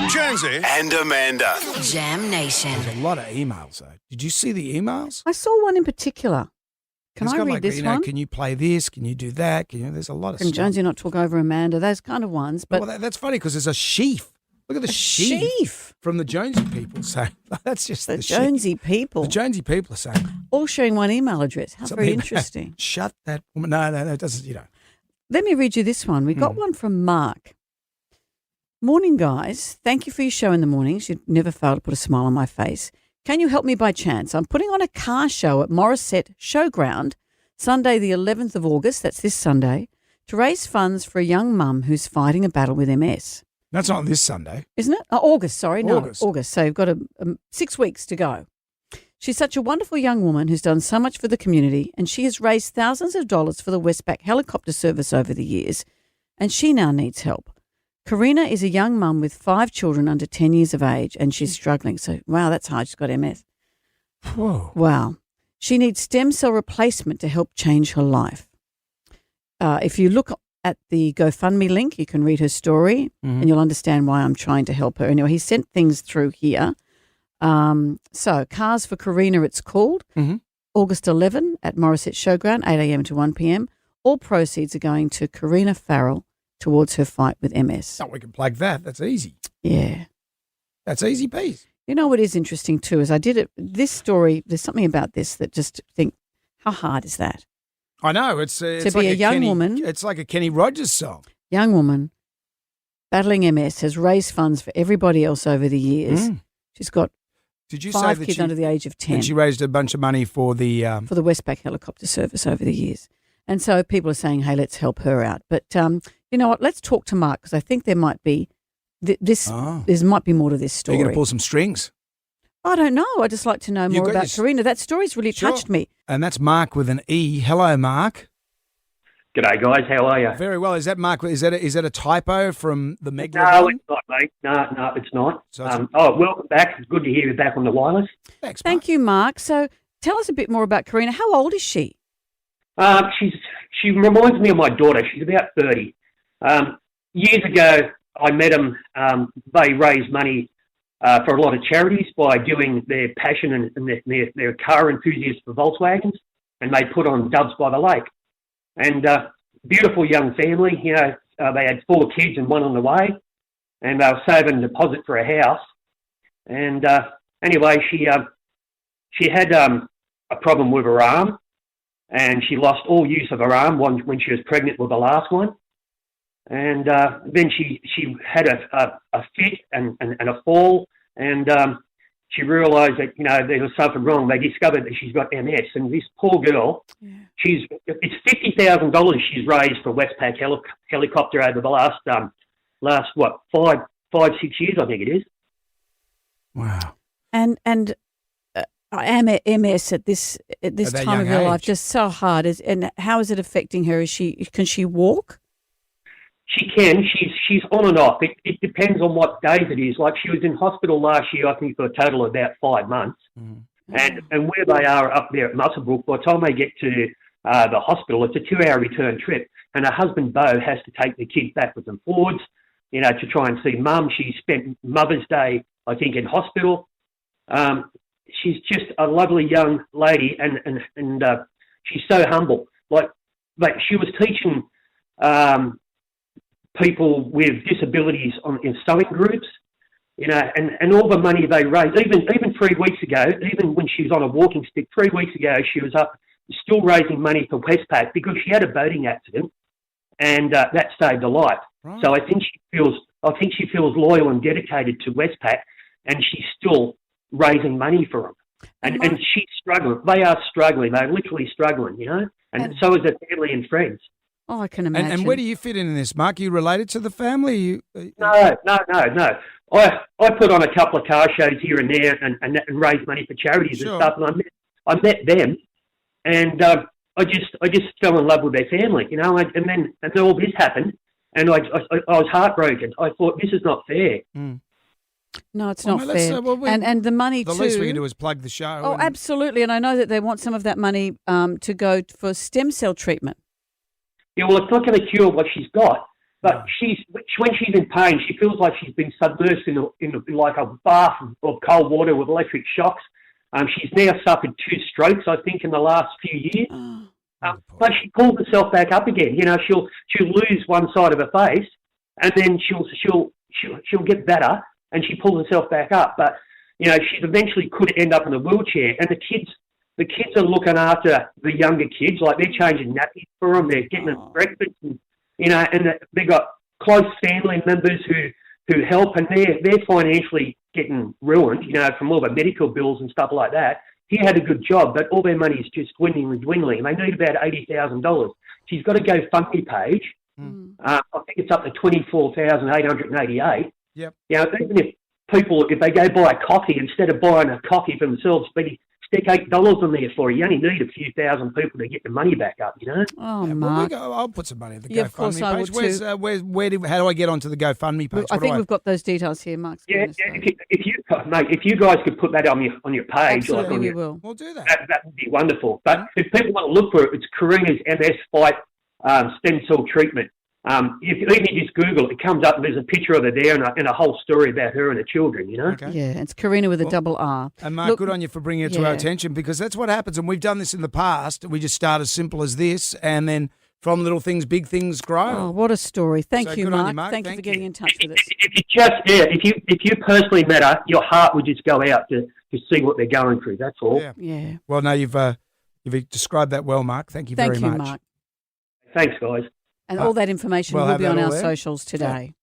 Jonesy and Amanda. Jam Nation. There's a lot of emails, though. Did you see the emails? I saw one in particular. Can It's I got read like, this one? Can you play this? Can you do that? There's a lot of Can stuff. Jonesy not talk over Amanda? Those kind of ones. But Well, that's funny because there's a sheaf. Look at the sheaf from the Jonesy people. So that's just the the Jonesy sheaf. people. The Jonesy people are saying. All sharing one email address. How something very about, interesting. Shut that woman. No, it doesn't, Let me read you this one. We got one from Mark. Morning, guys. Thank you for your show in the mornings. You never fail to put a smile on my face. Can you help me by chance? I'm putting on a car show at Morisset Showground, Sunday the 11th of August, that's this Sunday, to raise funds for a young mum who's fighting a battle with MS. That's not this Sunday. Isn't it? August, sorry. August. No, August. So you've got 6 weeks to go. She's such a wonderful young woman who's done so much for the community, and she has raised thousands of dollars for the Westpac helicopter service over the years, and she now needs help. Corrina is a young mum with 5 children under 10 years of age, and she's struggling. So, wow, that's hard. She's got MS. Whoa. Wow. She needs stem cell replacement to help change her life. If you look at the GoFundMe link, you can read her story, and you'll understand why I'm trying to help her. Anyway, he sent things through here. So, Cars for Corrina, it's called. August 11 at Morisset Showground, 8 a.m. to 1 p.m. All proceeds are going to Corrina Farrell towards her fight with MS. Oh, we can plug that. That's easy. Yeah. That's easy peas. You know what is interesting too is I did it. This story, there's something about this that just think, how hard is that? I know. It's to like be a young Kenny, woman. It's like a Kenny Rogers song. Young woman battling MS has raised funds for everybody else over the years. She's got Did you 5 say that kids she, under the age of 10 and she raised a bunch of money for the Westpac helicopter service over the years. And so people are saying, hey, let's help her out. But you know what? Let's talk to Mark because I think there might be there might be more to this story. Are you going to pull some strings? I don't know. I'd just like to know more about Corrina. That story's really touched me. And that's Mark with an E. Hello, Mark. G'day, guys. How are you? Very well. Is that Mark? Is that a typo from the Megalodon? No, it's not, mate. No, it's not. So welcome back. It's good to hear you back on the wireless. Thanks, Mark. Thank you, Mark. So tell us a bit more about Corrina. How old is she? She reminds me of my daughter. She's about 30. Years ago, I met them. They raise money for a lot of charities by doing their passion and their car enthusiasts for Volkswagens, and they put on Doves by the Lake. And beautiful young family. You know, they had 4 kids and one on the way, and they were saving a deposit for a house. And anyway, she had a problem with her arm, and she lost all use of her arm when she was pregnant with the last one. And then she had a fit and a fall, and she realised that, you know, there was something wrong. They discovered that she's got MS, and this poor girl, it's $50,000 she's raised for Westpac helicopter over the last 5-6 years, I think it is. Wow. And MS at this time of her life, just so hard. And how is it affecting her? Can she walk? She can. She's on and off. It depends on what days it is. Like, she was in hospital last year, I think, for a total of about 5 months. And where they are up there at Muswellbrook, by the time they get to the hospital, it's a 2-hour return trip. And her husband, Beau, has to take the kids backwards and forwards, you know, to try and see Mum. She spent Mother's Day, I think, in hospital. She's just a lovely young lady, and she's so humble. Like she was teaching people with disabilities in sewing groups, you know, and all the money they raised, even 3 weeks ago, even when she was on a walking stick, 3 weeks ago, she was up still raising money for Westpac because she had a boating accident, and that saved her life. Right. So I think she feels loyal and dedicated to Westpac, and she's still raising money for them. And she's struggling. They are struggling. They're literally struggling, you know, and so is her family and friends. Oh, I can imagine. And where do you fit in this, Mark? Are you related to the family? No. I put on a couple of car shows here and there and raise money for charities and stuff. And I met them, and I just fell in love with their family, you know. And then all this happened, and I was heartbroken. I thought, this is not fair. No, it's not fair. And the money the least we can do is plug the show. Oh, absolutely. And I know that they want some of that money to go for stem cell treatment. Yeah, well, it's not going to cure what she's got, But when she's in pain, she feels like she's been submersed in like a bath of cold water with electric shocks. She's now suffered 2 strokes, I think, in the last few years. But she pulls herself back up again. You know, she'll lose one side of her face, and then she'll get better, and she pulls herself back up. But you know, she eventually could end up in a wheelchair, and the kids are looking after the younger kids, like they're changing nappies for them, they're getting them breakfast, and you know, and they've got close family members who help, and they're financially getting ruined, you know, from all the medical bills and stuff like that. He had a good job, but all their money is just dwindling, and they need about $80,000. She's got a GoFundMe page. I think it's up to 24,888. Yep. You know, even if they go buy a coffee, instead of buying a coffee for themselves, stick $8 in there for you. You only need a few thousand people to get the money back up, you know? Oh, Yeah, Mark. I'll put some money in the Yeah, of course GoFundMe I page. will too. How do I get onto the GoFundMe page? I think we've got those details here, Mark. Yeah, if you guys could put that on your page, Absolutely, we will. We'll do that. That would be wonderful. But if people want to look for it, it's Corrina's MS Fight stem cell treatment. If you just Google it, it comes up and there's a picture of her there and a whole story about her and her children, you know? Okay. Yeah, it's Corrina with a double R. And Mark, good on you for bringing it to our attention, because that's what happens. And we've done this in the past. We just start as simple as this, and then from little things, big things grow. Oh, what a story. Thank you, good on Mark. you, Mark. Thank you for getting in touch with us. If you personally met her, your heart would just go out to see what they're going through. That's all. Yeah. Well, no, you've described that well, Mark. Thank you very much. Mark. Thanks, guys. And all that information will be on our socials today.